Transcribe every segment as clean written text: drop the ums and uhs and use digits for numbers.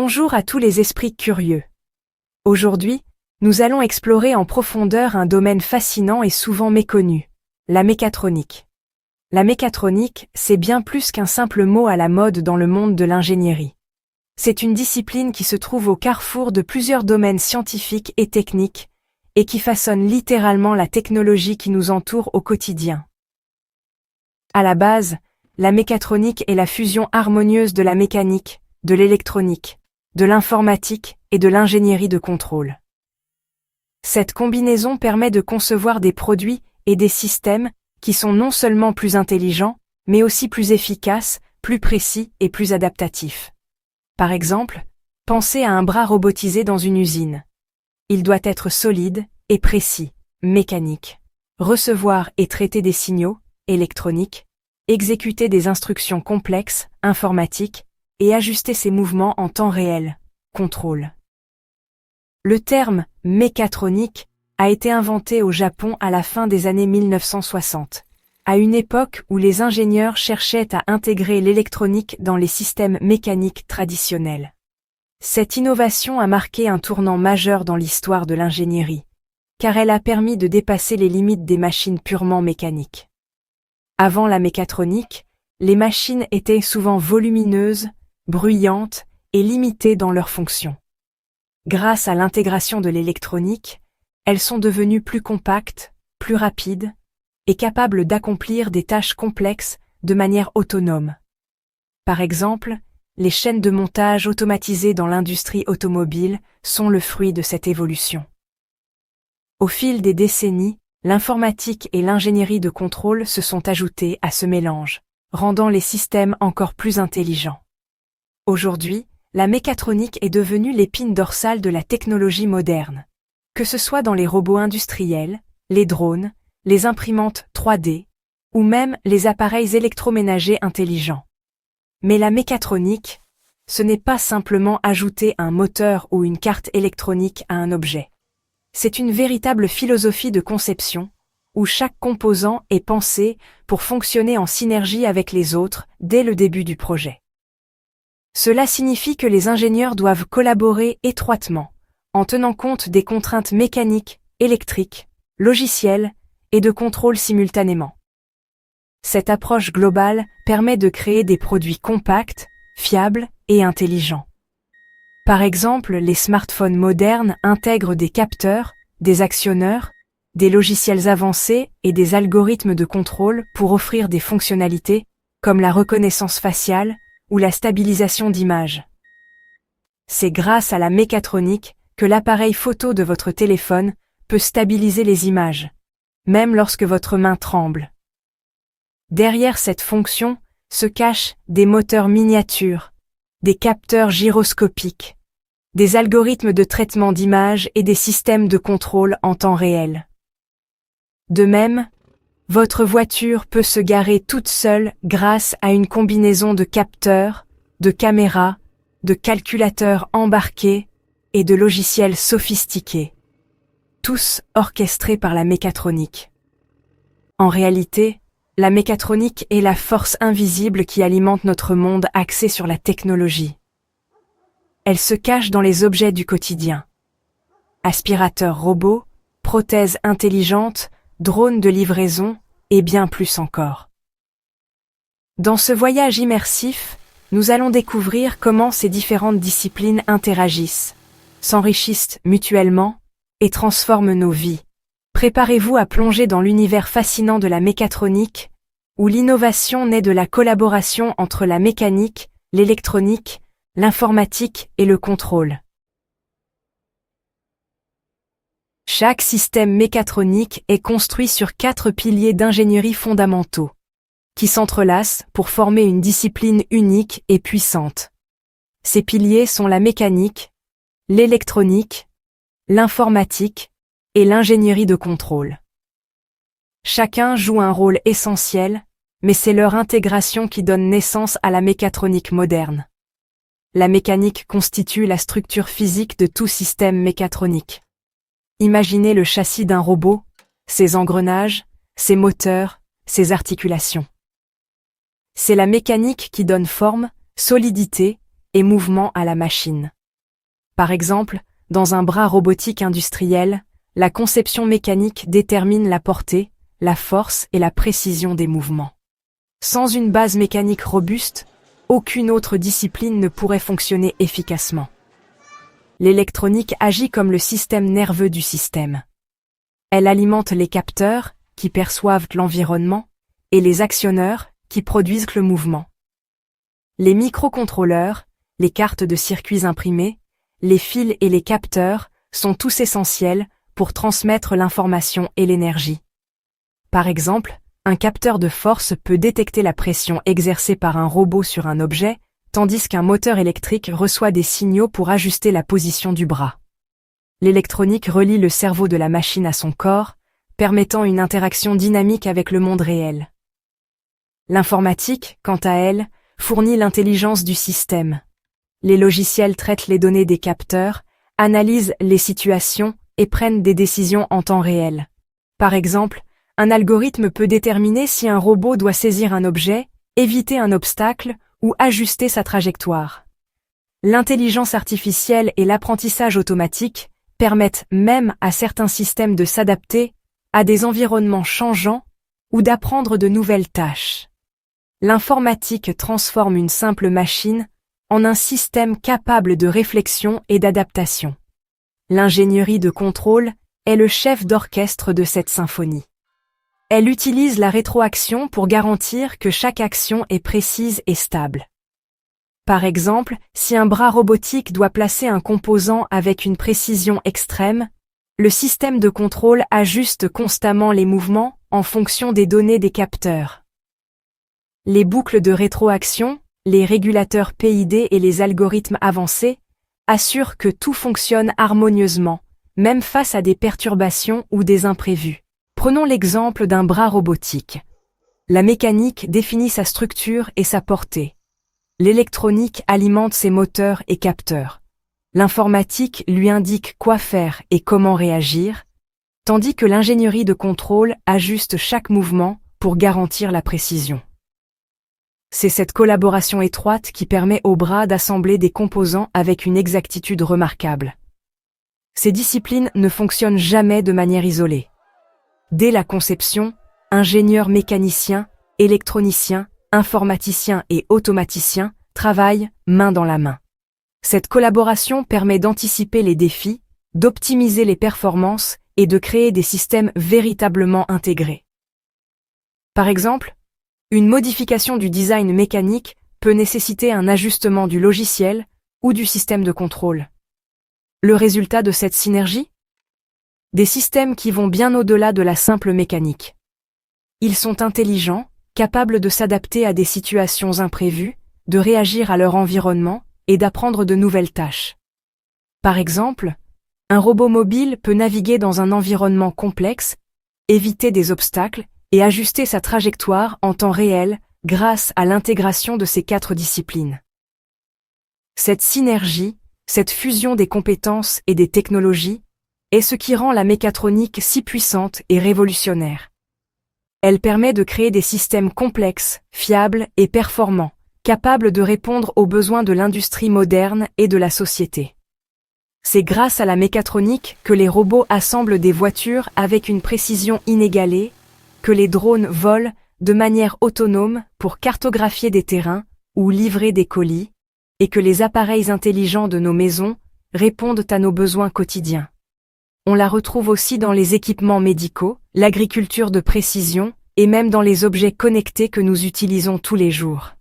Bonjour à tous les esprits curieux. Aujourd'hui, nous allons explorer en profondeur un domaine fascinant et souvent méconnu, la mécatronique. La mécatronique, c'est bien plus qu'un simple mot à la mode dans le monde de l'ingénierie. C'est une discipline qui se trouve au carrefour de plusieurs domaines scientifiques et techniques, et qui façonne littéralement la technologie qui nous entoure au quotidien. À la base, la mécatronique est la fusion harmonieuse de la mécanique, de l'électronique, de l'informatique et de l'ingénierie de contrôle. Cette combinaison permet de concevoir des produits et des systèmes qui sont non seulement plus intelligents, mais aussi plus efficaces, plus précis et plus adaptatifs. Par exemple, pensez à un bras robotisé dans une usine. Il doit être solide et précis, mécanique, recevoir et traiter des signaux, électroniques, exécuter des instructions complexes, informatiques, et ajuster ses mouvements en temps réel, contrôle. Le terme « mécatronique » a été inventé au Japon à la fin des années 1960, à une époque où les ingénieurs cherchaient à intégrer l'électronique dans les systèmes mécaniques traditionnels. Cette innovation a marqué un tournant majeur dans l'histoire de l'ingénierie, car elle a permis de dépasser les limites des machines purement mécaniques. Avant la mécatronique, les machines étaient souvent volumineuses, bruyantes et limitées dans leurs fonctions. Grâce à l'intégration de l'électronique, elles sont devenues plus compactes, plus rapides et capables d'accomplir des tâches complexes de manière autonome. Par exemple, les chaînes de montage automatisées dans l'industrie automobile sont le fruit de cette évolution. Au fil des décennies, l'informatique et l'ingénierie de contrôle se sont ajoutées à ce mélange, rendant les systèmes encore plus intelligents. Aujourd'hui, la mécatronique est devenue l'épine dorsale de la technologie moderne. Que ce soit dans les robots industriels, les drones, les imprimantes 3D, ou même les appareils électroménagers intelligents. Mais la mécatronique, ce n'est pas simplement ajouter un moteur ou une carte électronique à un objet. C'est une véritable philosophie de conception, où chaque composant est pensé pour fonctionner en synergie avec les autres dès le début du projet. Cela signifie que les ingénieurs doivent collaborer étroitement, en tenant compte des contraintes mécaniques, électriques, logicielles et de contrôle simultanément. Cette approche globale permet de créer des produits compacts, fiables et intelligents. Par exemple, les smartphones modernes intègrent des capteurs, des actionneurs, des logiciels avancés et des algorithmes de contrôle pour offrir des fonctionnalités comme la reconnaissance faciale ou la stabilisation d'images. C'est grâce à la mécatronique que l'appareil photo de votre téléphone peut stabiliser les images, même lorsque votre main tremble. Derrière cette fonction se cachent des moteurs miniatures, des capteurs gyroscopiques, des algorithmes de traitement d'images et des systèmes de contrôle en temps réel. De même, votre voiture peut se garer toute seule grâce à une combinaison de capteurs, de caméras, de calculateurs embarqués et de logiciels sophistiqués, tous orchestrés par la mécatronique. En réalité, la mécatronique est la force invisible qui alimente notre monde axé sur la technologie. Elle se cache dans les objets du quotidien. Aspirateurs robots, prothèses intelligentes, drones de livraison, et bien plus encore. Dans ce voyage immersif, nous allons découvrir comment ces différentes disciplines interagissent, s'enrichissent mutuellement et transforment nos vies. Préparez-vous à plonger dans l'univers fascinant de la mécatronique, où l'innovation naît de la collaboration entre la mécanique, l'électronique, l'informatique et le contrôle. Chaque système mécatronique est construit sur 4 piliers d'ingénierie fondamentaux, qui s'entrelacent pour former une discipline unique et puissante. Ces piliers sont la mécanique, l'électronique, l'informatique et l'ingénierie de contrôle. Chacun joue un rôle essentiel, mais c'est leur intégration qui donne naissance à la mécatronique moderne. La mécanique constitue la structure physique de tout système mécatronique. Imaginez le châssis d'un robot, ses engrenages, ses moteurs, ses articulations. C'est la mécanique qui donne forme, solidité et mouvement à la machine. Par exemple, dans un bras robotique industriel, la conception mécanique détermine la portée, la force et la précision des mouvements. Sans une base mécanique robuste, aucune autre discipline ne pourrait fonctionner efficacement. L'électronique agit comme le système nerveux du système. Elle alimente les capteurs, qui perçoivent l'environnement, et les actionneurs, qui produisent le mouvement. Les microcontrôleurs, les cartes de circuits imprimés, les fils et les capteurs sont tous essentiels pour transmettre l'information et l'énergie. Par exemple, un capteur de force peut détecter la pression exercée par un robot sur un objet, tandis qu'un moteur électrique reçoit des signaux pour ajuster la position du bras. L'électronique relie le cerveau de la machine à son corps, permettant une interaction dynamique avec le monde réel. L'informatique, quant à elle, fournit l'intelligence du système. Les logiciels traitent les données des capteurs, analysent les situations et prennent des décisions en temps réel. Par exemple, un algorithme peut déterminer si un robot doit saisir un objet, éviter un obstacle ou ajuster sa trajectoire. L'intelligence artificielle et l'apprentissage automatique permettent même à certains systèmes de s'adapter à des environnements changeants ou d'apprendre de nouvelles tâches. L'informatique transforme une simple machine en un système capable de réflexion et d'adaptation. L'ingénierie de contrôle est le chef d'orchestre de cette symphonie. Elle utilise la rétroaction pour garantir que chaque action est précise et stable. Par exemple, si un bras robotique doit placer un composant avec une précision extrême, le système de contrôle ajuste constamment les mouvements en fonction des données des capteurs. Les boucles de rétroaction, les régulateurs PID et les algorithmes avancés assurent que tout fonctionne harmonieusement, même face à des perturbations ou des imprévus. Prenons l'exemple d'un bras robotique. La mécanique définit sa structure et sa portée. L'électronique alimente ses moteurs et capteurs. L'informatique lui indique quoi faire et comment réagir, tandis que l'ingénierie de contrôle ajuste chaque mouvement pour garantir la précision. C'est cette collaboration étroite qui permet au bras d'assembler des composants avec une exactitude remarquable. Ces disciplines ne fonctionnent jamais de manière isolée. Dès la conception, ingénieurs mécaniciens, électroniciens, informaticiens et automaticiens travaillent main dans la main. Cette collaboration permet d'anticiper les défis, d'optimiser les performances et de créer des systèmes véritablement intégrés. Par exemple, une modification du design mécanique peut nécessiter un ajustement du logiciel ou du système de contrôle. Le résultat de cette synergie ? Des systèmes qui vont bien au-delà de la simple mécanique. Ils sont intelligents, capables de s'adapter à des situations imprévues, de réagir à leur environnement et d'apprendre de nouvelles tâches. Par exemple, un robot mobile peut naviguer dans un environnement complexe, éviter des obstacles et ajuster sa trajectoire en temps réel grâce à l'intégration de ces 4 disciplines. Cette synergie, cette fusion des compétences et des technologies, est ce qui rend la mécatronique si puissante et révolutionnaire. Elle permet de créer des systèmes complexes, fiables et performants, capables de répondre aux besoins de l'industrie moderne et de la société. C'est grâce à la mécatronique que les robots assemblent des voitures avec une précision inégalée, que les drones volent de manière autonome pour cartographier des terrains ou livrer des colis, et que les appareils intelligents de nos maisons répondent à nos besoins quotidiens. On la retrouve aussi dans les équipements médicaux, l'agriculture de précision et même dans les objets connectés que nous utilisons tous les jours.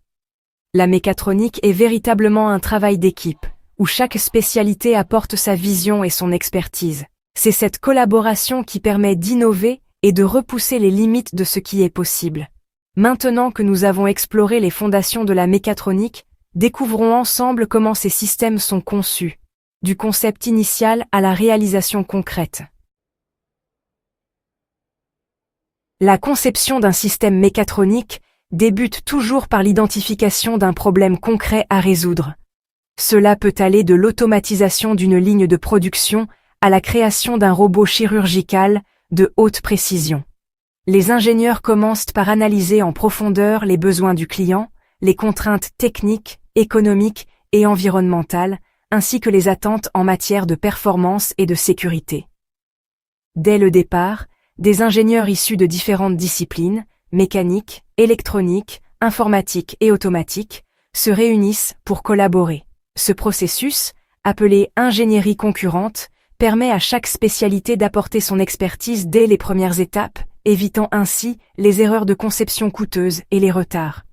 La mécatronique est véritablement un travail d'équipe, où chaque spécialité apporte sa vision et son expertise. C'est cette collaboration qui permet d'innover et de repousser les limites de ce qui est possible. Maintenant que nous avons exploré les fondations de la mécatronique, découvrons ensemble comment ces systèmes sont conçus, du concept initial à la réalisation concrète. La conception d'un système mécatronique débute toujours par l'identification d'un problème concret à résoudre. Cela peut aller de l'automatisation d'une ligne de production à la création d'un robot chirurgical de haute précision. Les ingénieurs commencent par analyser en profondeur les besoins du client, les contraintes techniques, économiques et environnementales, ainsi que les attentes en matière de performance et de sécurité. Dès le départ, des ingénieurs issus de différentes disciplines, mécanique, électronique, informatique et automatique, se réunissent pour collaborer. Ce processus, appelé ingénierie concurrente, permet à chaque spécialité d'apporter son expertise dès les premières étapes, évitant ainsi les erreurs de conception coûteuses et les retards.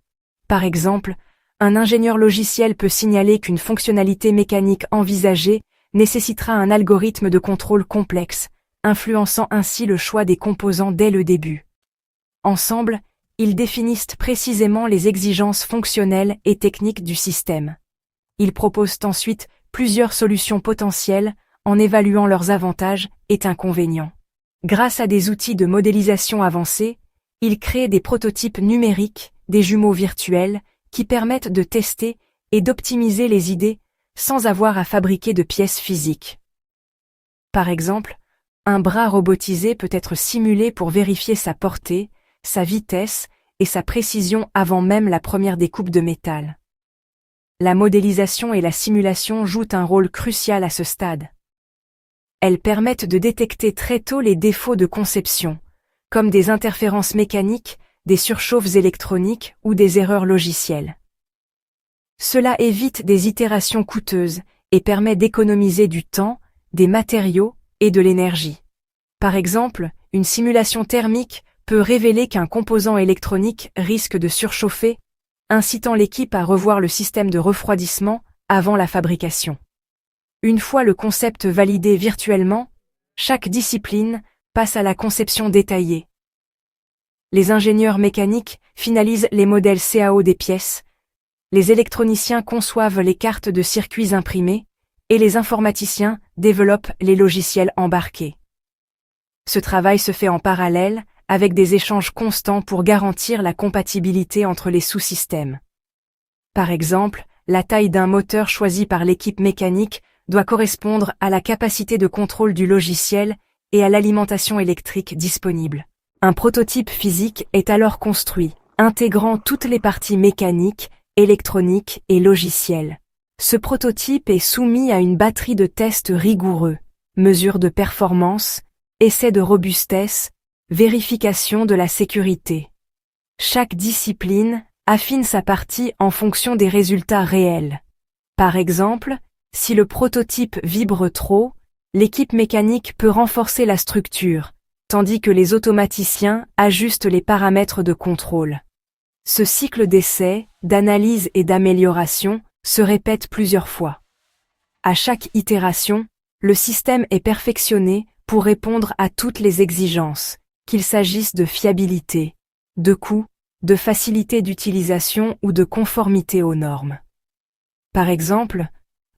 Par exemple, un ingénieur logiciel peut signaler qu'une fonctionnalité mécanique envisagée nécessitera un algorithme de contrôle complexe, influençant ainsi le choix des composants dès le début. Ensemble, ils définissent précisément les exigences fonctionnelles et techniques du système. Ils proposent ensuite plusieurs solutions potentielles en évaluant leurs avantages et inconvénients. Grâce à des outils de modélisation avancés, ils créent des prototypes numériques, des jumeaux virtuels, qui permettent de tester et d'optimiser les idées sans avoir à fabriquer de pièces physiques. Par exemple, un bras robotisé peut être simulé pour vérifier sa portée, sa vitesse et sa précision avant même la première découpe de métal. La modélisation et la simulation jouent un rôle crucial à ce stade. Elles permettent de détecter très tôt les défauts de conception, comme des interférences mécaniques, des surchauffes électroniques ou des erreurs logicielles. Cela évite des itérations coûteuses et permet d'économiser du temps, des matériaux et de l'énergie. Par exemple, une simulation thermique peut révéler qu'un composant électronique risque de surchauffer, incitant l'équipe à revoir le système de refroidissement avant la fabrication. Une fois le concept validé virtuellement, chaque discipline passe à la conception détaillée. Les ingénieurs mécaniques finalisent les modèles CAO des pièces, les électroniciens conçoivent les cartes de circuits imprimés, et les informaticiens développent les logiciels embarqués. Ce travail se fait en parallèle, avec des échanges constants pour garantir la compatibilité entre les sous-systèmes. Par exemple, la taille d'un moteur choisi par l'équipe mécanique doit correspondre à la capacité de contrôle du logiciel et à l'alimentation électrique disponible. Un prototype physique est alors construit, intégrant toutes les parties mécaniques, électroniques et logicielles. Ce prototype est soumis à une batterie de tests rigoureux, mesures de performance, essais de robustesse, vérification de la sécurité. Chaque discipline affine sa partie en fonction des résultats réels. Par exemple, si le prototype vibre trop, l'équipe mécanique peut renforcer la structure, tandis que les automaticiens ajustent les paramètres de contrôle. Ce cycle d'essai, d'analyse et d'amélioration se répète plusieurs fois. À chaque itération, le système est perfectionné pour répondre à toutes les exigences, qu'il s'agisse de fiabilité, de coût, de facilité d'utilisation ou de conformité aux normes. Par exemple,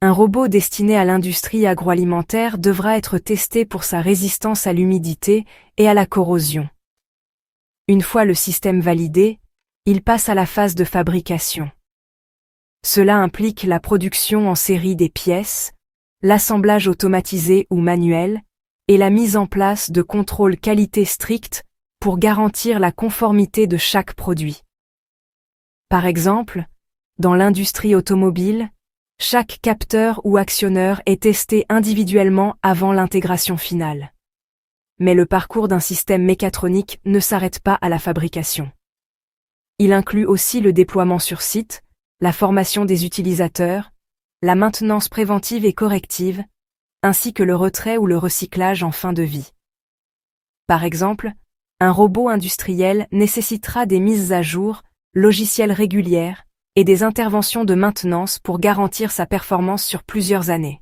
un robot destiné à l'industrie agroalimentaire devra être testé pour sa résistance à l'humidité et à la corrosion. Une fois le système validé, il passe à la phase de fabrication. Cela implique la production en série des pièces, l'assemblage automatisé ou manuel, et la mise en place de contrôles qualité stricts pour garantir la conformité de chaque produit. Par exemple, dans l'industrie automobile, chaque capteur ou actionneur est testé individuellement avant l'intégration finale. Mais le parcours d'un système mécatronique ne s'arrête pas à la fabrication. Il inclut aussi le déploiement sur site, la formation des utilisateurs, la maintenance préventive et corrective, ainsi que le retrait ou le recyclage en fin de vie. Par exemple, un robot industriel nécessitera des mises à jour, logiciels régulières, et des interventions de maintenance pour garantir sa performance sur plusieurs années.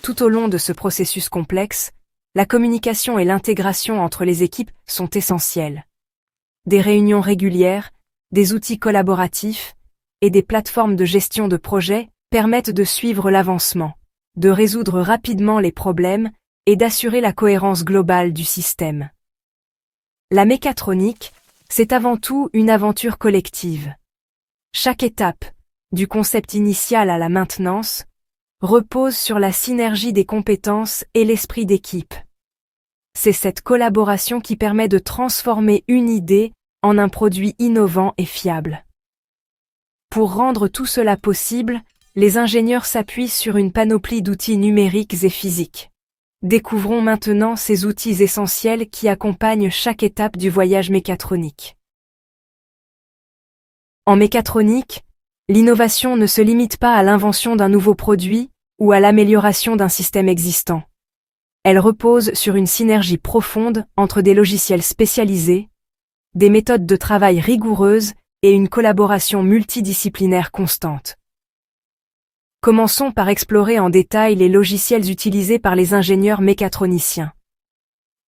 Tout au long de ce processus complexe, la communication et l'intégration entre les équipes sont essentielles. Des réunions régulières, des outils collaboratifs et des plateformes de gestion de projet permettent de suivre l'avancement, de résoudre rapidement les problèmes et d'assurer la cohérence globale du système. La mécatronique, c'est avant tout une aventure collective. Chaque étape, du concept initial à la maintenance, repose sur la synergie des compétences et l'esprit d'équipe. C'est cette collaboration qui permet de transformer une idée en un produit innovant et fiable. Pour rendre tout cela possible, les ingénieurs s'appuient sur une panoplie d'outils numériques et physiques. Découvrons maintenant ces outils essentiels qui accompagnent chaque étape du voyage mécatronique. En mécatronique, l'innovation ne se limite pas à l'invention d'un nouveau produit ou à l'amélioration d'un système existant. Elle repose sur une synergie profonde entre des logiciels spécialisés, des méthodes de travail rigoureuses et une collaboration multidisciplinaire constante. Commençons par explorer en détail les logiciels utilisés par les ingénieurs mécatroniciens.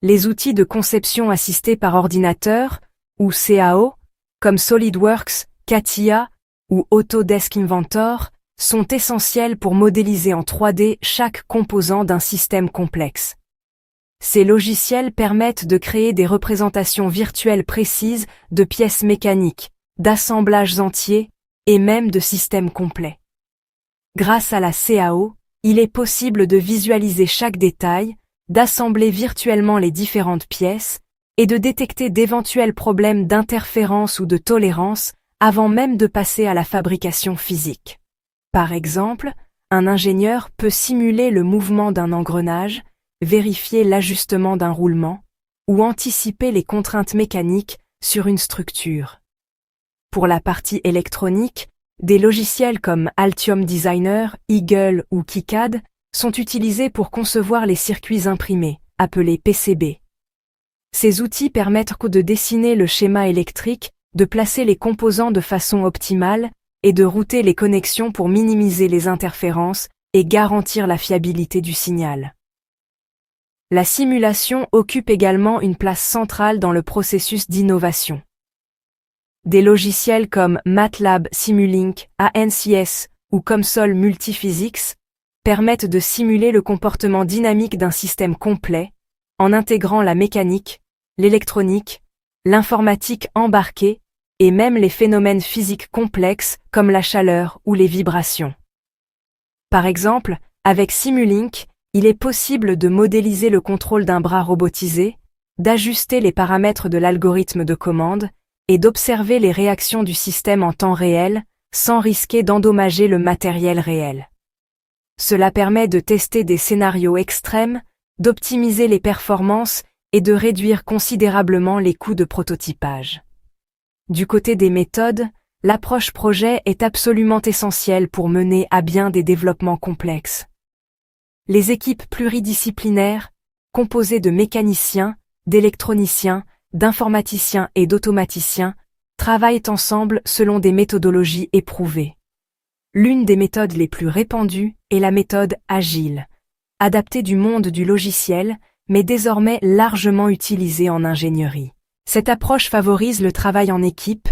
Les outils de conception assistée par ordinateur, ou CAO, comme SolidWorks, CATIA ou Autodesk Inventor, sont essentiels pour modéliser en 3D chaque composant d'un système complexe. Ces logiciels permettent de créer des représentations virtuelles précises de pièces mécaniques, d'assemblages entiers et même de systèmes complets. Grâce à la CAO, il est possible de visualiser chaque détail, d'assembler virtuellement les différentes pièces et de détecter d'éventuels problèmes d'interférence ou de tolérance avant même de passer à la fabrication physique. Par exemple, un ingénieur peut simuler le mouvement d'un engrenage, vérifier l'ajustement d'un roulement ou anticiper les contraintes mécaniques sur une structure. Pour la partie électronique, des logiciels comme Altium Designer, Eagle ou KiCad sont utilisés pour concevoir les circuits imprimés, appelés PCB. Ces outils permettent de dessiner le schéma électrique, de placer les composants de façon optimale et de router les connexions pour minimiser les interférences et garantir la fiabilité du signal. La simulation occupe également une place centrale dans le processus d'innovation. Des logiciels comme MATLAB Simulink, ANSYS ou COMSOL Multiphysics permettent de simuler le comportement dynamique d'un système complet en intégrant la mécanique, l'électronique, l'informatique embarquée et même les phénomènes physiques complexes comme la chaleur ou les vibrations. Par exemple, avec Simulink, il est possible de modéliser le contrôle d'un bras robotisé, d'ajuster les paramètres de l'algorithme de commande et d'observer les réactions du système en temps réel, sans risquer d'endommager le matériel réel. Cela permet de tester des scénarios extrêmes, d'optimiser les performances et de réduire considérablement les coûts de prototypage. Du côté des méthodes, l'approche projet est absolument essentielle pour mener à bien des développements complexes. Les équipes pluridisciplinaires, composées de mécaniciens, d'électroniciens, d'informaticiens et d'automaticiens, travaillent ensemble selon des méthodologies éprouvées. L'une des méthodes les plus répandues est la méthode agile, adaptée du monde du logiciel, mais désormais largement utilisée en ingénierie. Cette approche favorise le travail en équipe,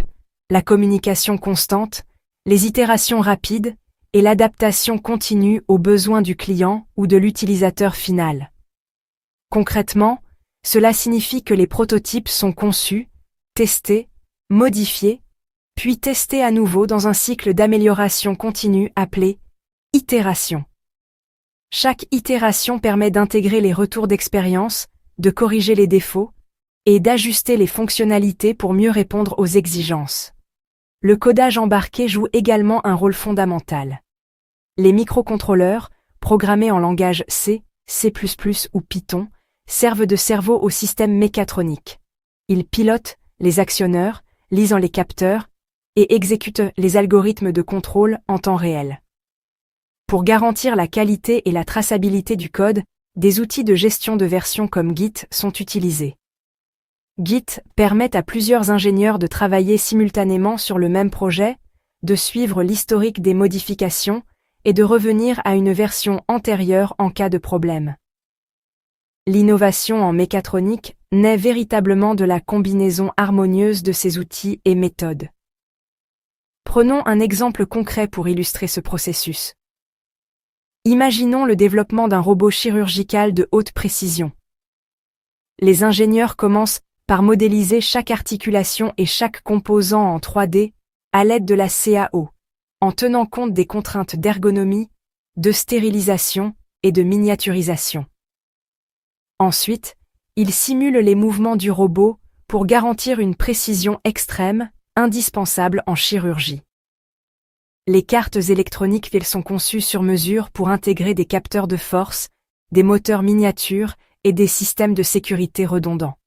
la communication constante, les itérations rapides et l'adaptation continue aux besoins du client ou de l'utilisateur final. Concrètement, cela signifie que les prototypes sont conçus, testés, modifiés, puis testés à nouveau dans un cycle d'amélioration continue appelé itération. Chaque itération permet d'intégrer les retours d'expérience, de corriger les défauts et d'ajuster les fonctionnalités pour mieux répondre aux exigences. Le codage embarqué joue également un rôle fondamental. Les microcontrôleurs, programmés en langage C, C++ ou Python, servent de cerveau au système mécatronique. Ils pilotent les actionneurs, lisent les capteurs et exécutent les algorithmes de contrôle en temps réel. Pour garantir la qualité et la traçabilité du code, des outils de gestion de version comme Git sont utilisés. Git permet à plusieurs ingénieurs de travailler simultanément sur le même projet, de suivre l'historique des modifications et de revenir à une version antérieure en cas de problème. L'innovation en mécatronique naît véritablement de la combinaison harmonieuse de ces outils et méthodes. Prenons un exemple concret pour illustrer ce processus. Imaginons le développement d'un robot chirurgical de haute précision. Les ingénieurs commencent par modéliser chaque articulation et chaque composant en 3D à l'aide de la CAO, en tenant compte des contraintes d'ergonomie, de stérilisation et de miniaturisation. Ensuite, ils simulent les mouvements du robot pour garantir une précision extrême, indispensable en chirurgie. Les cartes électroniques elles sont conçues sur mesure pour intégrer des capteurs de force, des moteurs miniatures et des systèmes de sécurité redondants.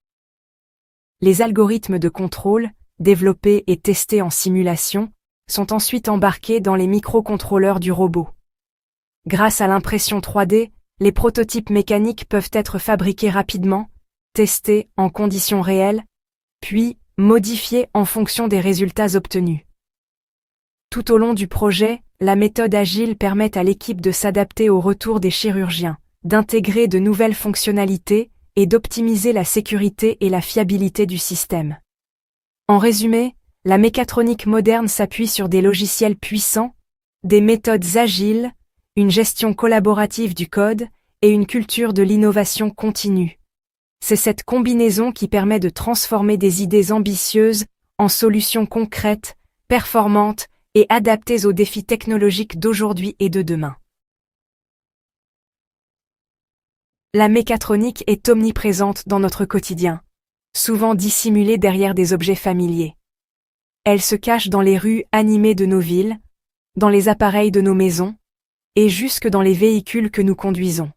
Les algorithmes de contrôle, développés et testés en simulation, sont ensuite embarqués dans les microcontrôleurs du robot. Grâce à l'impression 3D, les prototypes mécaniques peuvent être fabriqués rapidement, testés en conditions réelles, puis modifiés en fonction des résultats obtenus. Tout au long du projet, la méthode agile permet à l'équipe de s'adapter au retour des chirurgiens, d'intégrer de nouvelles fonctionnalités et d'optimiser la sécurité et la fiabilité du système. En résumé, la mécatronique moderne s'appuie sur des logiciels puissants, des méthodes agiles, une gestion collaborative du code et une culture de l'innovation continue. C'est cette combinaison qui permet de transformer des idées ambitieuses en solutions concrètes, performantes et adaptées aux défis technologiques d'aujourd'hui et de demain. La mécatronique est omniprésente dans notre quotidien, souvent dissimulée derrière des objets familiers. Elle se cache dans les rues animées de nos villes, dans les appareils de nos maisons, et jusque dans les véhicules que nous conduisons.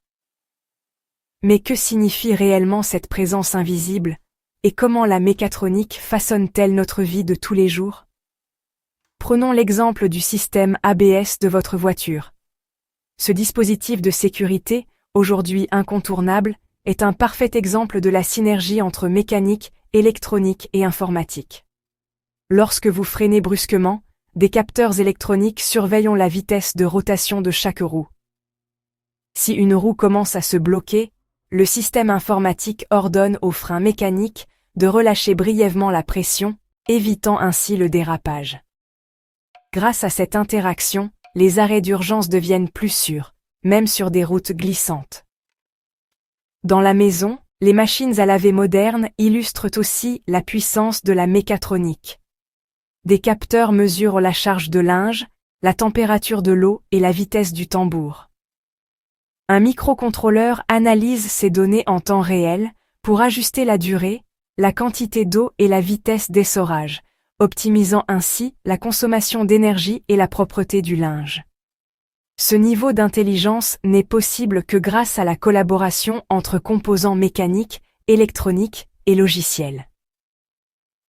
Mais que signifie réellement cette présence invisible, et comment la mécatronique façonne-t-elle notre vie de tous les jours? Prenons l'exemple du système ABS de votre voiture. Ce dispositif de sécurité, aujourd'hui incontournable, est un parfait exemple de la synergie entre mécanique, électronique et informatique. Lorsque vous freinez brusquement, des capteurs électroniques surveillent la vitesse de rotation de chaque roue. Si une roue commence à se bloquer, le système informatique ordonne au frein mécanique de relâcher brièvement la pression, évitant ainsi le dérapage. Grâce à cette interaction, les arrêts d'urgence deviennent plus sûrs, même sur des routes glissantes. Dans la maison, les machines à laver modernes illustrent aussi la puissance de la mécatronique. Des capteurs mesurent la charge de linge, la température de l'eau et la vitesse du tambour. Un microcontrôleur analyse ces données en temps réel pour ajuster la durée, la quantité d'eau et la vitesse d'essorage, optimisant ainsi la consommation d'énergie et la propreté du linge. Ce niveau d'intelligence n'est possible que grâce à la collaboration entre composants mécaniques, électroniques et logiciels.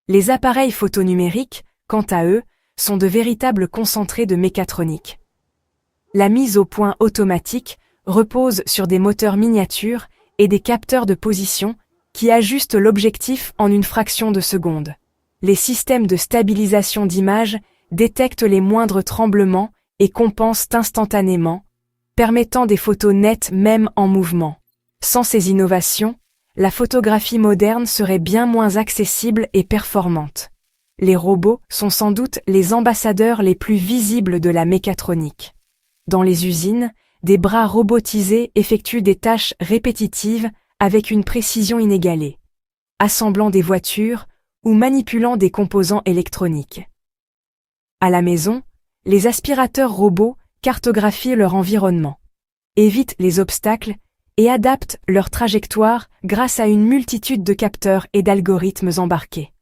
Les appareils photonumériques, quant à eux, sont de véritables concentrés de mécatronique. La mise au point automatique repose sur des moteurs miniatures et des capteurs de position qui ajustent l'objectif en une fraction de seconde. Les systèmes de stabilisation d'image détectent les moindres tremblements et compensent instantanément, permettant des photos nettes même en mouvement. Sans ces innovations, la photographie moderne serait bien moins accessible et performante. Les robots sont sans doute les ambassadeurs les plus visibles de la mécatronique. Dans les usines, des bras robotisés effectuent des tâches répétitives avec une précision inégalée, assemblant des voitures ou manipulant des composants électroniques. À la maison, les aspirateurs robots cartographient leur environnement, évitent les obstacles et adaptent leur trajectoire grâce à une multitude de capteurs et d'algorithmes embarqués.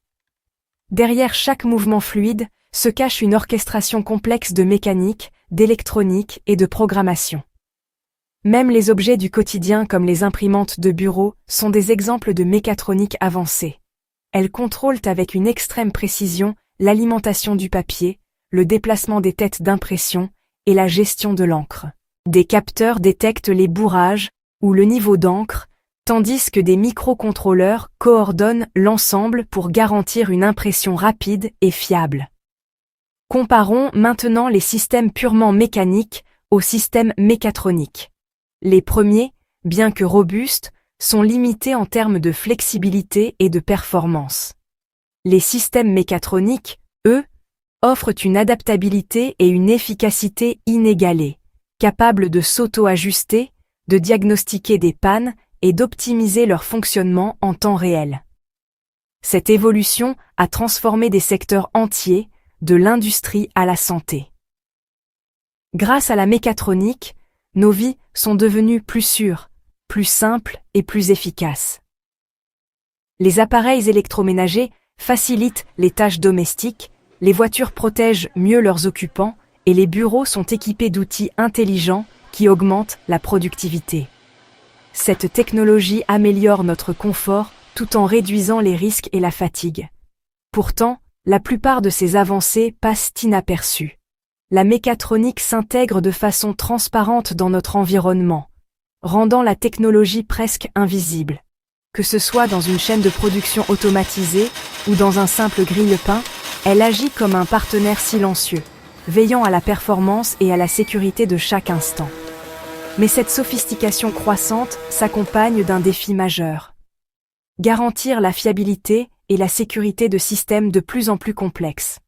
Derrière chaque mouvement fluide se cache une orchestration complexe de mécanique, d'électronique et de programmation. Même les objets du quotidien comme les imprimantes de bureau sont des exemples de mécatronique avancée. Elles contrôlent avec une extrême précision l'alimentation du papier, le déplacement des têtes d'impression et la gestion de l'encre. Des capteurs détectent les bourrages ou le niveau d'encre, tandis que des microcontrôleurs coordonnent l'ensemble pour garantir une impression rapide et fiable. Comparons maintenant les systèmes purement mécaniques aux systèmes mécatroniques. Les premiers, bien que robustes, sont limités en termes de flexibilité et de performance. Les systèmes mécatroniques, eux, offrent une adaptabilité et une efficacité inégalées, capables de s'auto-ajuster, de diagnostiquer des pannes et d'optimiser leur fonctionnement en temps réel. Cette évolution a transformé des secteurs entiers, de l'industrie à la santé. Grâce à la mécatronique, nos vies sont devenues plus sûres, plus simples et plus efficaces. Les appareils électroménagers facilitent les tâches domestiques, les voitures protègent mieux leurs occupants et les bureaux sont équipés d'outils intelligents qui augmentent la productivité. Cette technologie améliore notre confort tout en réduisant les risques et la fatigue. Pourtant, la plupart de ces avancées passent inaperçues. La mécatronique s'intègre de façon transparente dans notre environnement, rendant la technologie presque invisible. Que ce soit dans une chaîne de production automatisée ou dans un simple grille-pain, elle agit comme un partenaire silencieux, veillant à la performance et à la sécurité de chaque instant. Mais cette sophistication croissante s'accompagne d'un défi majeur. Garantir la fiabilité et la sécurité de systèmes de plus en plus complexes.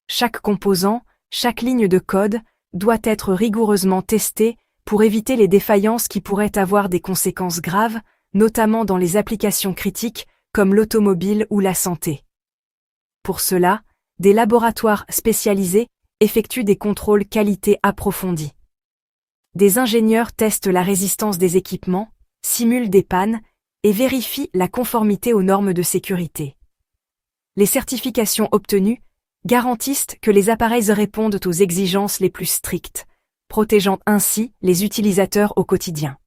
Chaque composant, chaque ligne de code doit être rigoureusement testée pour éviter les défaillances qui pourraient avoir des conséquences graves, notamment dans les applications critiques comme l'automobile ou la santé. Pour cela, des laboratoires spécialisés effectuent des contrôles qualité approfondis. Des ingénieurs testent la résistance des équipements, simulent des pannes et vérifient la conformité aux normes de sécurité. Les certifications obtenues garantissent que les appareils répondent aux exigences les plus strictes, protégeant ainsi les utilisateurs au quotidien.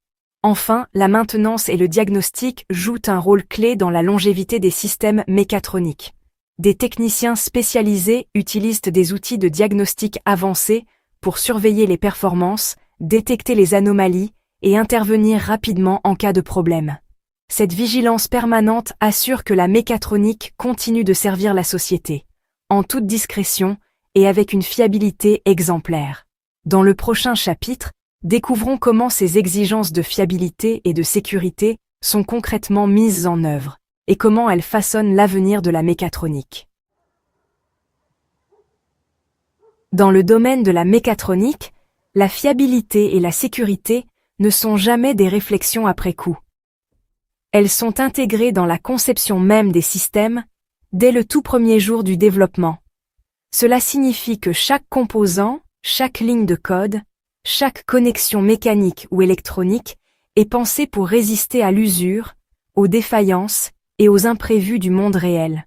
Enfin, la maintenance et le diagnostic jouent un rôle clé dans la longévité des systèmes mécatroniques. Des techniciens spécialisés utilisent des outils de diagnostic avancés pour surveiller les performances, détecter les anomalies et intervenir rapidement en cas de problème. Cette vigilance permanente assure que la mécatronique continue de servir la société, en toute discrétion et avec une fiabilité exemplaire. Dans le prochain chapitre, découvrons comment ces exigences de fiabilité et de sécurité sont concrètement mises en œuvre, et comment elles façonnent l'avenir de la mécatronique. Dans le domaine de la mécatronique, la fiabilité et la sécurité ne sont jamais des réflexions après coup. Elles sont intégrées dans la conception même des systèmes, dès le tout premier jour du développement. Cela signifie que chaque composant, chaque ligne de code, chaque connexion mécanique ou électronique est pensée pour résister à l'usure, aux défaillances et aux imprévus du monde réel.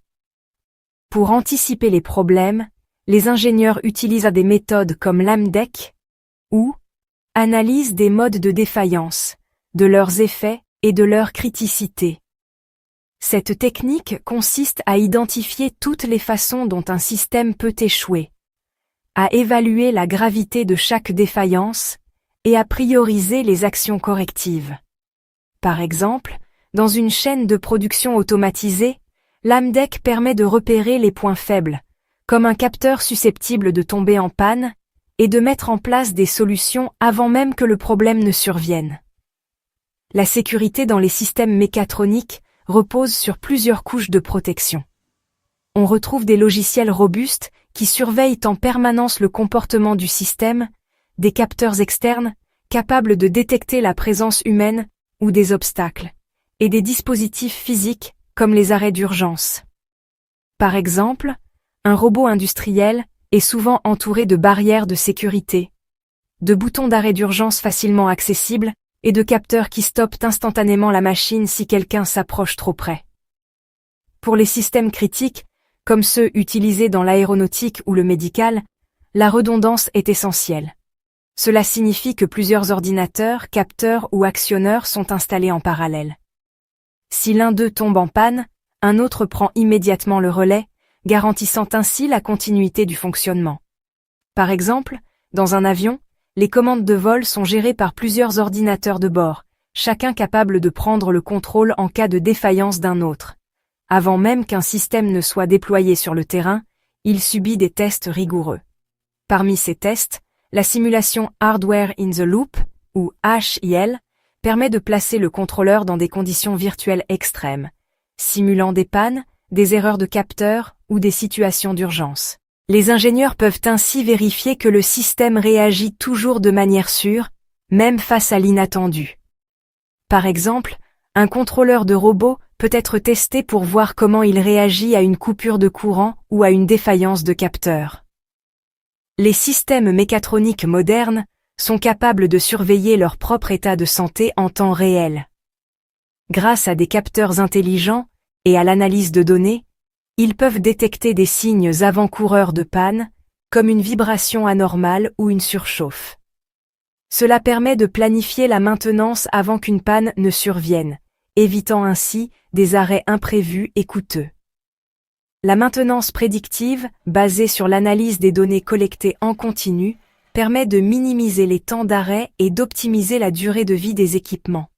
Pour anticiper les problèmes, les ingénieurs utilisent des méthodes comme l'AMDEC ou analysent des modes de défaillance, de leurs effets et de leur criticité. Cette technique consiste à identifier toutes les façons dont un système peut échouer, à évaluer la gravité de chaque défaillance et à prioriser les actions correctives. Par exemple, dans une chaîne de production automatisée, l'AMDEC permet de repérer les points faibles, comme un capteur susceptible de tomber en panne, et de mettre en place des solutions avant même que le problème ne survienne. La sécurité dans les systèmes mécatroniques repose sur plusieurs couches de protection. On retrouve des logiciels robustes qui surveillent en permanence le comportement du système, des capteurs externes capables de détecter la présence humaine ou des obstacles, et des dispositifs physiques comme les arrêts d'urgence. Par exemple, un robot industriel est souvent entouré de barrières de sécurité, de boutons d'arrêt d'urgence facilement accessibles et de capteurs qui stoppent instantanément la machine si quelqu'un s'approche trop près. Pour les systèmes critiques, comme ceux utilisés dans l'aéronautique ou le médical, la redondance est essentielle. Cela signifie que plusieurs ordinateurs, capteurs ou actionneurs sont installés en parallèle. Si l'un d'eux tombe en panne, un autre prend immédiatement le relais, garantissant ainsi la continuité du fonctionnement. Par exemple, dans un avion, les commandes de vol sont gérées par plusieurs ordinateurs de bord, chacun capable de prendre le contrôle en cas de défaillance d'un autre. Avant même qu'un système ne soit déployé sur le terrain, il subit des tests rigoureux. Parmi ces tests, la simulation Hardware in the Loop, ou HIL, permet de placer le contrôleur dans des conditions virtuelles extrêmes, simulant des pannes, des erreurs de capteurs ou des situations d'urgence. Les ingénieurs peuvent ainsi vérifier que le système réagit toujours de manière sûre, même face à l'inattendu. Par exemple, un contrôleur de robot peut être testé pour voir comment il réagit à une coupure de courant ou à une défaillance de capteur. Les systèmes mécatroniques modernes sont capables de surveiller leur propre état de santé en temps réel. Grâce à des capteurs intelligents et à l'analyse de données, ils peuvent détecter des signes avant-coureurs de panne comme une vibration anormale ou une surchauffe. Cela permet de planifier la maintenance avant qu'une panne ne survienne, évitant ainsi des arrêts imprévus et coûteux. La maintenance prédictive, basée sur l'analyse des données collectées en continu, permet de minimiser les temps d'arrêt et d'optimiser la durée de vie des équipements.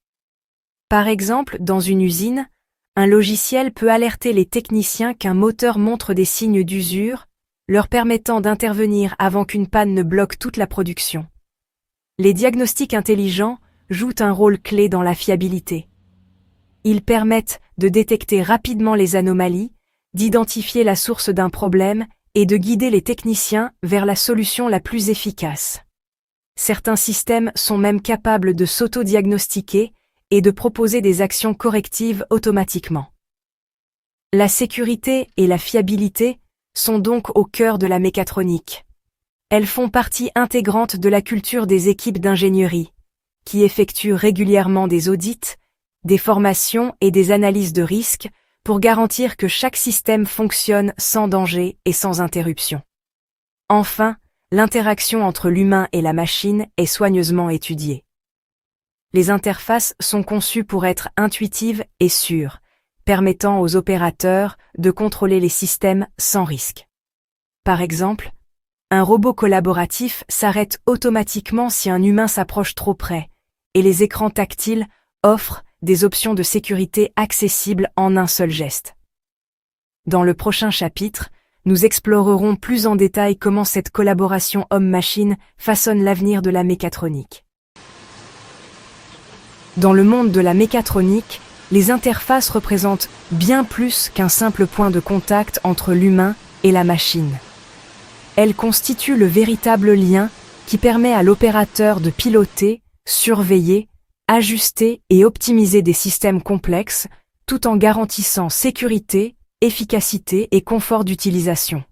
Par exemple, dans une usine, un logiciel peut alerter les techniciens qu'un moteur montre des signes d'usure, leur permettant d'intervenir avant qu'une panne ne bloque toute la production. Les diagnostics intelligents jouent un rôle clé dans la fiabilité. Ils permettent de détecter rapidement les anomalies, d'identifier la source d'un problème et de guider les techniciens vers la solution la plus efficace. Certains systèmes sont même capables de s'auto-diagnostiquer et de proposer des actions correctives automatiquement. La sécurité et la fiabilité sont donc au cœur de la mécatronique. Elles font partie intégrante de la culture des équipes d'ingénierie, qui effectuent régulièrement des audits, des formations et des analyses de risques pour garantir que chaque système fonctionne sans danger et sans interruption. Enfin, l'interaction entre l'humain et la machine est soigneusement étudiée. Les interfaces sont conçues pour être intuitives et sûres, permettant aux opérateurs de contrôler les systèmes sans risque. Par exemple, un robot collaboratif s'arrête automatiquement si un humain s'approche trop près, et les écrans tactiles offrent des options de sécurité accessibles en un seul geste. Dans le prochain chapitre, nous explorerons plus en détail comment cette collaboration homme-machine façonne l'avenir de la mécatronique. Dans le monde de la mécatronique, les interfaces représentent bien plus qu'un simple point de contact entre l'humain et la machine. Elles constituent le véritable lien qui permet à l'opérateur de piloter, surveiller, ajuster et optimiser des systèmes complexes, tout en garantissant sécurité, efficacité et confort d'utilisation.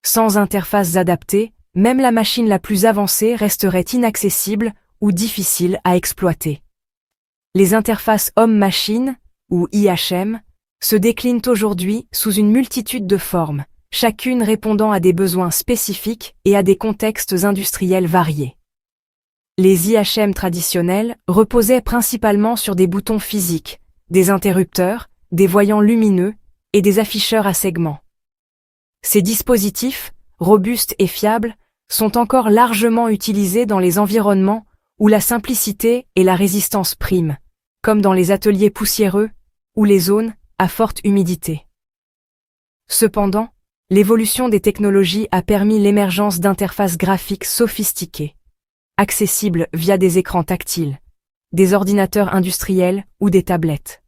Sans interfaces adaptées, même la machine la plus avancée resterait inaccessible ou difficile à exploiter. Les interfaces homme-machine, ou IHM, se déclinent aujourd'hui sous une multitude de formes, chacune répondant à des besoins spécifiques et à des contextes industriels variés. Les IHM traditionnels reposaient principalement sur des boutons physiques, des interrupteurs, des voyants lumineux et des afficheurs à segments. Ces dispositifs, robustes et fiables, sont encore largement utilisés dans les environnements où la simplicité et la résistance priment, comme dans les ateliers poussiéreux ou les zones à forte humidité. Cependant, l'évolution des technologies a permis l'émergence d'interfaces graphiques sophistiquées, accessibles via des écrans tactiles, des ordinateurs industriels ou des tablettes.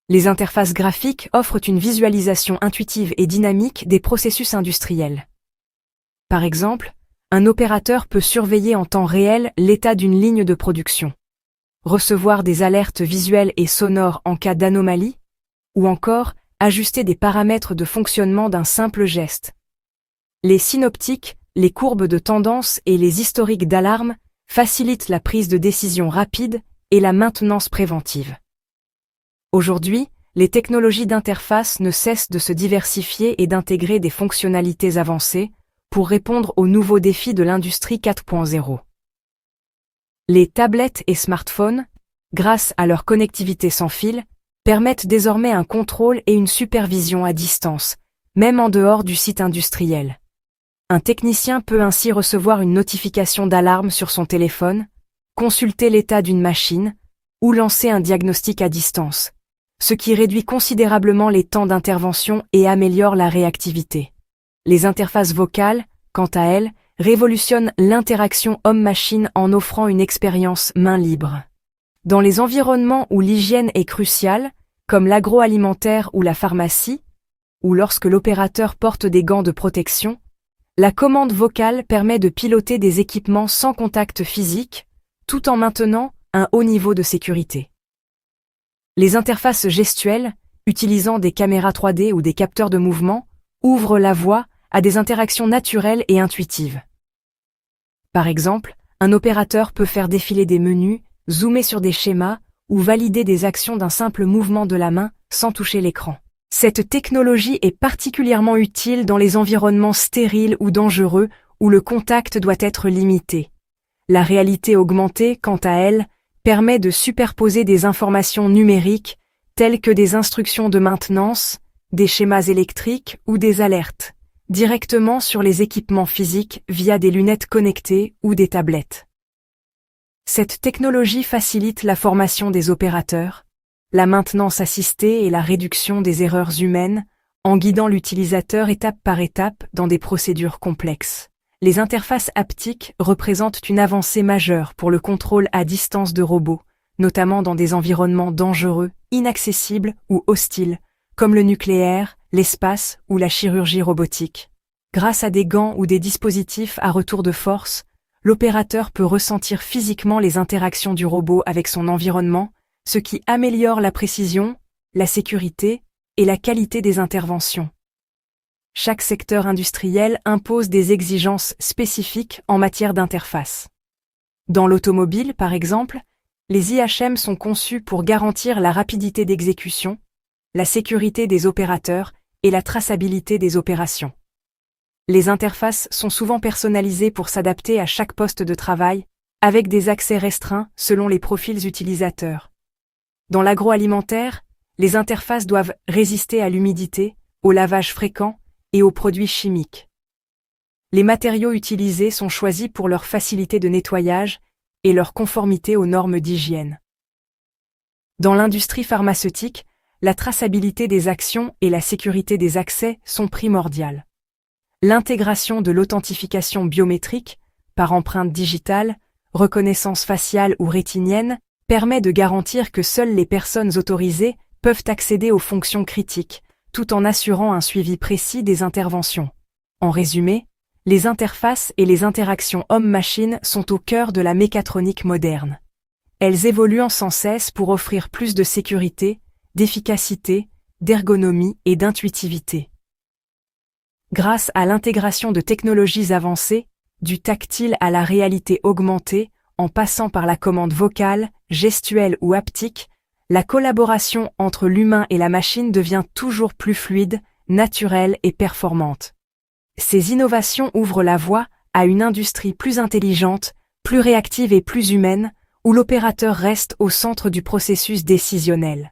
Les interfaces graphiques offrent une visualisation intuitive et dynamique des processus industriels. Par exemple, un opérateur peut surveiller en temps réel l'état d'une ligne de production, recevoir des alertes visuelles et sonores en cas d'anomalie, ou encore ajuster des paramètres de fonctionnement d'un simple geste. Les synoptiques, les courbes de tendance et les historiques d'alarme facilitent la prise de décision rapide et la maintenance préventive. Aujourd'hui, les technologies d'interface ne cessent de se diversifier et d'intégrer des fonctionnalités avancées pour répondre aux nouveaux défis de l'industrie 4.0. Les tablettes et smartphones, grâce à leur connectivité sans fil, permettent désormais un contrôle et une supervision à distance, même en dehors du site industriel. Un technicien peut ainsi recevoir une notification d'alarme sur son téléphone, consulter l'état d'une machine ou lancer un diagnostic à distance, ce qui réduit considérablement les temps d'intervention et améliore la réactivité. Les interfaces vocales, quant à elles, révolutionnent l'interaction homme-machine en offrant une expérience main libre. Dans les environnements où l'hygiène est cruciale, comme l'agroalimentaire ou la pharmacie, ou lorsque l'opérateur porte des gants de protection, la commande vocale permet de piloter des équipements sans contact physique, tout en maintenant un haut niveau de sécurité. Les interfaces gestuelles, utilisant des caméras 3D ou des capteurs de mouvement, ouvrent la voie à des interactions naturelles et intuitives. Par exemple, un opérateur peut faire défiler des menus, zoomer sur des schémas ou valider des actions d'un simple mouvement de la main sans toucher l'écran. Cette technologie est particulièrement utile dans les environnements stériles ou dangereux où le contact doit être limité. La réalité augmentée, quant à elle, permet de superposer des informations numériques telles que des instructions de maintenance, des schémas électriques ou des alertes, directement sur les équipements physiques via des lunettes connectées ou des tablettes. Cette technologie facilite la formation des opérateurs, la maintenance assistée et la réduction des erreurs humaines, en guidant l'utilisateur étape par étape dans des procédures complexes. Les interfaces haptiques représentent une avancée majeure pour le contrôle à distance de robots, notamment dans des environnements dangereux, inaccessibles ou hostiles, comme le nucléaire, l'espace ou la chirurgie robotique. Grâce à des gants ou des dispositifs à retour de force, l'opérateur peut ressentir physiquement les interactions du robot avec son environnement, ce qui améliore la précision, la sécurité et la qualité des interventions. Chaque secteur industriel impose des exigences spécifiques en matière d'interface. Dans l'automobile, par exemple, les IHM sont conçus pour garantir la rapidité d'exécution, la sécurité des opérateurs et la traçabilité des opérations. Les interfaces sont souvent personnalisées pour s'adapter à chaque poste de travail, avec des accès restreints selon les profils utilisateurs. Dans l'agroalimentaire, les interfaces doivent résister à l'humidité, au lavage fréquent et aux produits chimiques. Les matériaux utilisés sont choisis pour leur facilité de nettoyage et leur conformité aux normes d'hygiène. Dans l'industrie pharmaceutique, la traçabilité des actions et la sécurité des accès sont primordiales. L'intégration de l'authentification biométrique, par empreinte digitale, reconnaissance faciale ou rétinienne, permet de garantir que seules les personnes autorisées peuvent accéder aux fonctions critiques, tout en assurant un suivi précis des interventions. En résumé, les interfaces et les interactions homme-machine sont au cœur de la mécatronique moderne. Elles évoluent sans cesse pour offrir plus de sécurité, d'efficacité, d'ergonomie et d'intuitivité. Grâce à l'intégration de technologies avancées, du tactile à la réalité augmentée, en passant par la commande vocale, gestuelle ou haptique, la collaboration entre l'humain et la machine devient toujours plus fluide, naturelle et performante. Ces innovations ouvrent la voie à une industrie plus intelligente, plus réactive et plus humaine, où l'opérateur reste au centre du processus décisionnel.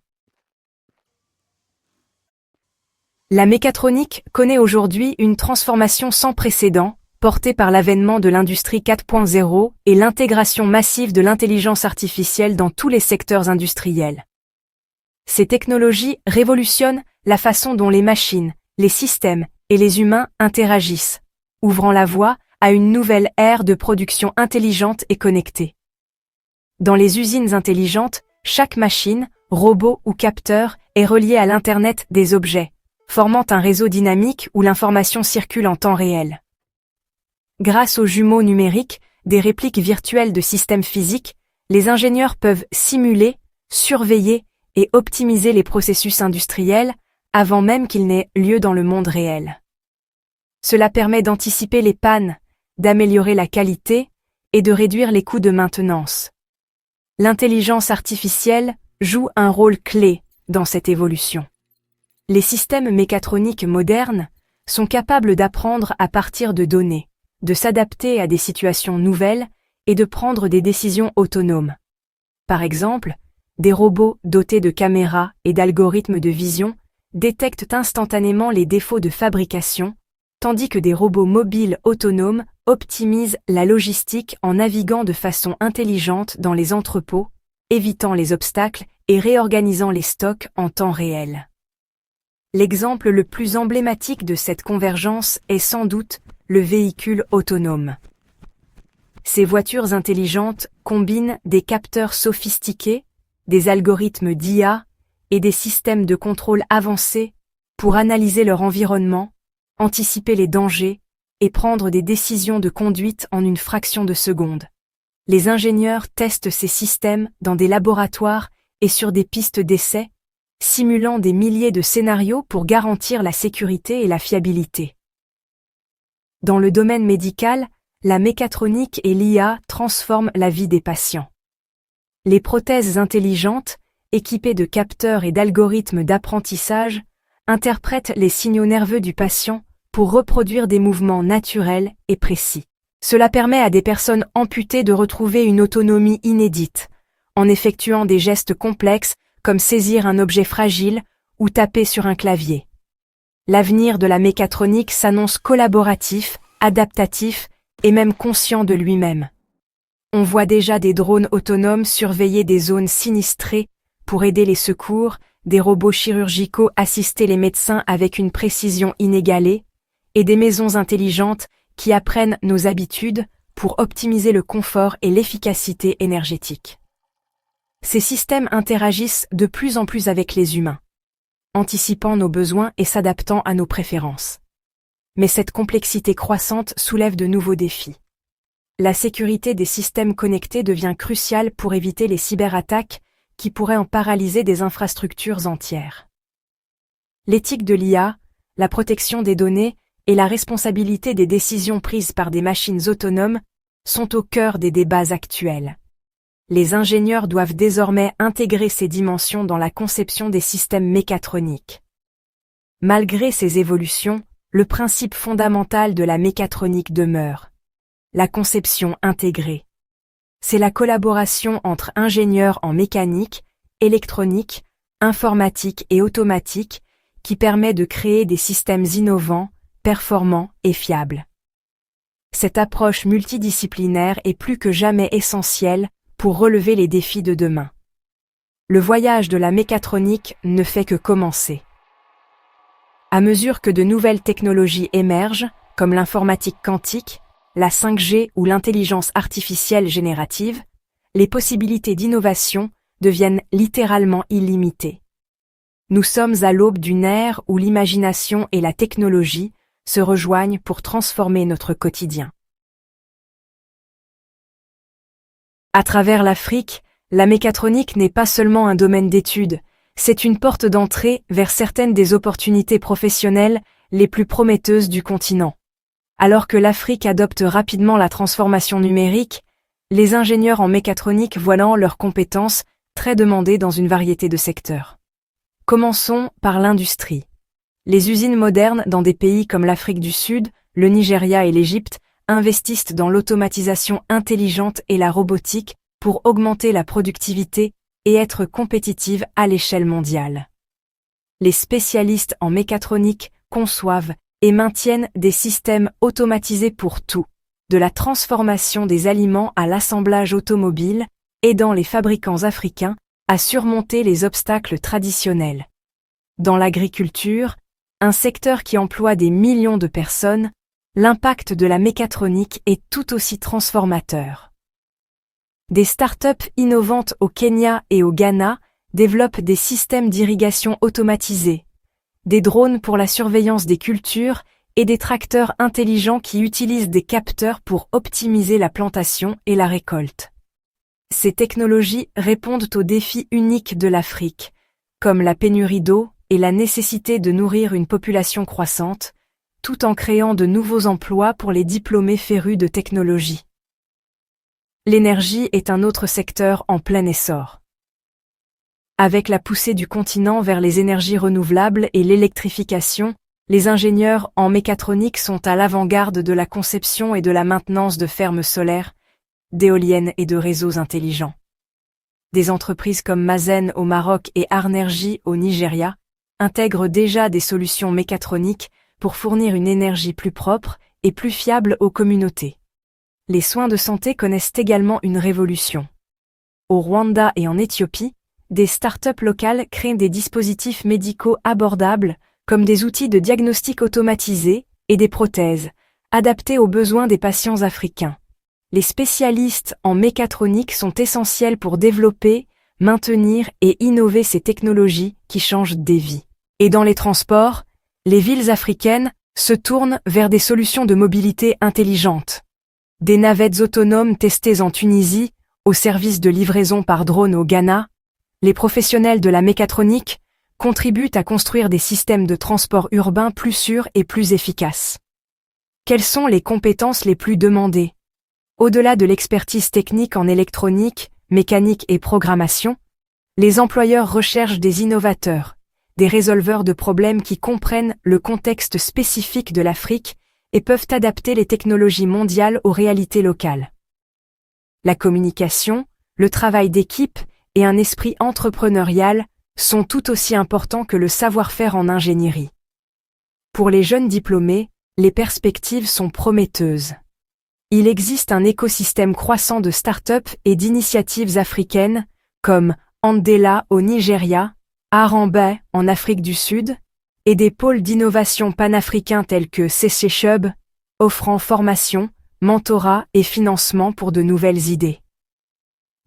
La mécatronique connaît aujourd'hui une transformation sans précédent, portée par l'avènement de l'industrie 4.0 et l'intégration massive de l'intelligence artificielle dans tous les secteurs industriels. Ces technologies révolutionnent la façon dont les machines, les systèmes et les humains interagissent, ouvrant la voie à une nouvelle ère de production intelligente et connectée. Dans les usines intelligentes, chaque machine, robot ou capteur est reliée à l'Internet des objets, formant un réseau dynamique où l'information circule en temps réel. Grâce aux jumeaux numériques, des répliques virtuelles de systèmes physiques, les ingénieurs peuvent simuler, surveiller et optimiser les processus industriels avant même qu'ils n'aient lieu dans le monde réel. Cela permet d'anticiper les pannes, d'améliorer la qualité et de réduire les coûts de maintenance. L'intelligence artificielle joue un rôle clé dans cette évolution. Les systèmes mécatroniques modernes sont capables d'apprendre à partir de données, de s'adapter à des situations nouvelles et de prendre des décisions autonomes. Par exemple, des robots dotés de caméras et d'algorithmes de vision détectent instantanément les défauts de fabrication, tandis que des robots mobiles autonomes optimisent la logistique en naviguant de façon intelligente dans les entrepôts, évitant les obstacles et réorganisant les stocks en temps réel. L'exemple le plus emblématique de cette convergence est sans doute le véhicule autonome. Ces voitures intelligentes combinent des capteurs sophistiqués, des algorithmes d'IA et des systèmes de contrôle avancés pour analyser leur environnement, anticiper les dangers et prendre des décisions de conduite en une fraction de seconde. Les ingénieurs testent ces systèmes dans des laboratoires et sur des pistes d'essai, simulant des milliers de scénarios pour garantir la sécurité et la fiabilité. Dans le domaine médical, la mécatronique et l'IA transforment la vie des patients. Les prothèses intelligentes, équipées de capteurs et d'algorithmes d'apprentissage, interprètent les signaux nerveux du patient pour reproduire des mouvements naturels et précis. Cela permet à des personnes amputées de retrouver une autonomie inédite, en effectuant des gestes complexes comme saisir un objet fragile ou taper sur un clavier. L'avenir de la mécatronique s'annonce collaboratif, adaptatif et même conscient de lui-même. On voit déjà des drones autonomes surveiller des zones sinistrées pour aider les secours, des robots chirurgicaux assister les médecins avec une précision inégalée, et des maisons intelligentes qui apprennent nos habitudes pour optimiser le confort et l'efficacité énergétique. Ces systèmes interagissent de plus en plus avec les humains, anticipant nos besoins et s'adaptant à nos préférences. Mais cette complexité croissante soulève de nouveaux défis. La sécurité des systèmes connectés devient cruciale pour éviter les cyberattaques qui pourraient en paralyser des infrastructures entières. L'éthique de l'IA, la protection des données et la responsabilité des décisions prises par des machines autonomes sont au cœur des débats actuels. Les ingénieurs doivent désormais intégrer ces dimensions dans la conception des systèmes mécatroniques. Malgré ces évolutions, le principe fondamental de la mécatronique demeure: la conception intégrée. C'est la collaboration entre ingénieurs en mécanique, électronique, informatique et automatique qui permet de créer des systèmes innovants, performants et fiables. Cette approche multidisciplinaire est plus que jamais essentielle pour relever les défis de demain. Le voyage de la mécatronique ne fait que commencer. À mesure que de nouvelles technologies émergent, comme l'informatique quantique, la 5G ou l'intelligence artificielle générative, les possibilités d'innovation deviennent littéralement illimitées. Nous sommes à l'aube d'une ère où l'imagination et la technologie se rejoignent pour transformer notre quotidien. À travers l'Afrique, la mécatronique n'est pas seulement un domaine d'étude, c'est une porte d'entrée vers certaines des opportunités professionnelles les plus prometteuses du continent. Alors que l'Afrique adopte rapidement la transformation numérique, les ingénieurs en mécatronique voient leurs compétences très demandées dans une variété de secteurs. Commençons par l'industrie. Les usines modernes dans des pays comme l'Afrique du Sud, le Nigeria et l'Égypte investissent dans l'automatisation intelligente et la robotique pour augmenter la productivité et être compétitives à l'échelle mondiale. Les spécialistes en mécatronique conçoivent et maintiennent des systèmes automatisés pour tout, de la transformation des aliments à l'assemblage automobile, aidant les fabricants africains à surmonter les obstacles traditionnels. Dans l'agriculture, un secteur qui emploie des millions de personnes, l'impact de la mécatronique est tout aussi transformateur. Des startups innovantes au Kenya et au Ghana développent des systèmes d'irrigation automatisés, des drones pour la surveillance des cultures et des tracteurs intelligents qui utilisent des capteurs pour optimiser la plantation et la récolte. Ces technologies répondent aux défis uniques de l'Afrique, comme la pénurie d'eau et la nécessité de nourrir une population croissante, tout en créant de nouveaux emplois pour les diplômés férus de technologie. L'énergie est un autre secteur en plein essor. Avec la poussée du continent vers les énergies renouvelables et l'électrification, les ingénieurs en mécatronique sont à l'avant-garde de la conception et de la maintenance de fermes solaires, d'éoliennes et de réseaux intelligents. Des entreprises comme Mazen au Maroc et Arnergy au Nigeria intègrent déjà des solutions mécatroniques pour fournir une énergie plus propre et plus fiable aux communautés. Les soins de santé connaissent également une révolution. Au Rwanda et en Éthiopie, des startups locales créent des dispositifs médicaux abordables, comme des outils de diagnostic automatisés et des prothèses, adaptés aux besoins des patients africains. Les spécialistes en mécatronique sont essentiels pour développer, maintenir et innover ces technologies qui changent des vies. Et dans les transports, les villes africaines se tournent vers des solutions de mobilité intelligentes. Des navettes autonomes testées en Tunisie, au service de livraison par drone au Ghana, les professionnels de la mécatronique contribuent à construire des systèmes de transport urbain plus sûrs et plus efficaces. Quelles sont les compétences les plus demandées? Au-delà de l'expertise technique en électronique, mécanique et programmation, les employeurs recherchent des innovateurs, des résolveurs de problèmes qui comprennent le contexte spécifique de l'Afrique et peuvent adapter les technologies mondiales aux réalités locales. La communication, le travail d'équipe et un esprit entrepreneurial sont tout aussi importants que le savoir-faire en ingénierie. Pour les jeunes diplômés, les perspectives sont prometteuses. Il existe un écosystème croissant de start-up et d'initiatives africaines, comme Andela au Nigeria, Harambee en Afrique du Sud, et des pôles d'innovation panafricains tels que CCHub, offrant formation, mentorat et financement pour de nouvelles idées.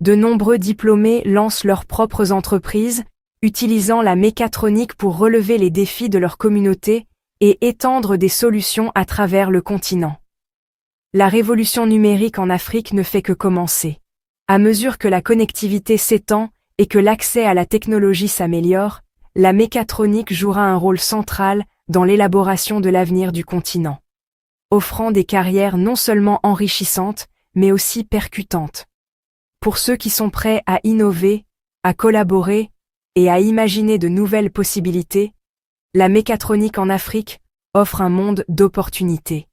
De nombreux diplômés lancent leurs propres entreprises, utilisant la mécatronique pour relever les défis de leur communauté et étendre des solutions à travers le continent. La révolution numérique en Afrique ne fait que commencer. À mesure que la connectivité s'étend et que l'accès à la technologie s'améliore, la mécatronique jouera un rôle central dans l'élaboration de l'avenir du continent, offrant des carrières non seulement enrichissantes, mais aussi percutantes. Pour ceux qui sont prêts à innover, à collaborer et à imaginer de nouvelles possibilités, la mécatronique en Afrique offre un monde d'opportunités.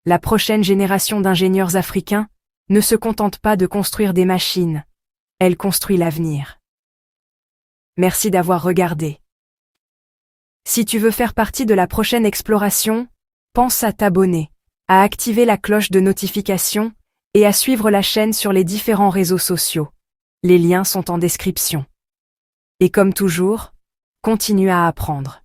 La prochaine génération d'ingénieurs africains ne se contente pas de construire des machines, elle construit l'avenir. Merci d'avoir regardé. Si tu veux faire partie de la prochaine exploration, pense à t'abonner, à activer la cloche de notification et à suivre la chaîne sur les différents réseaux sociaux. Les liens sont en description. Et comme toujours, continue à apprendre.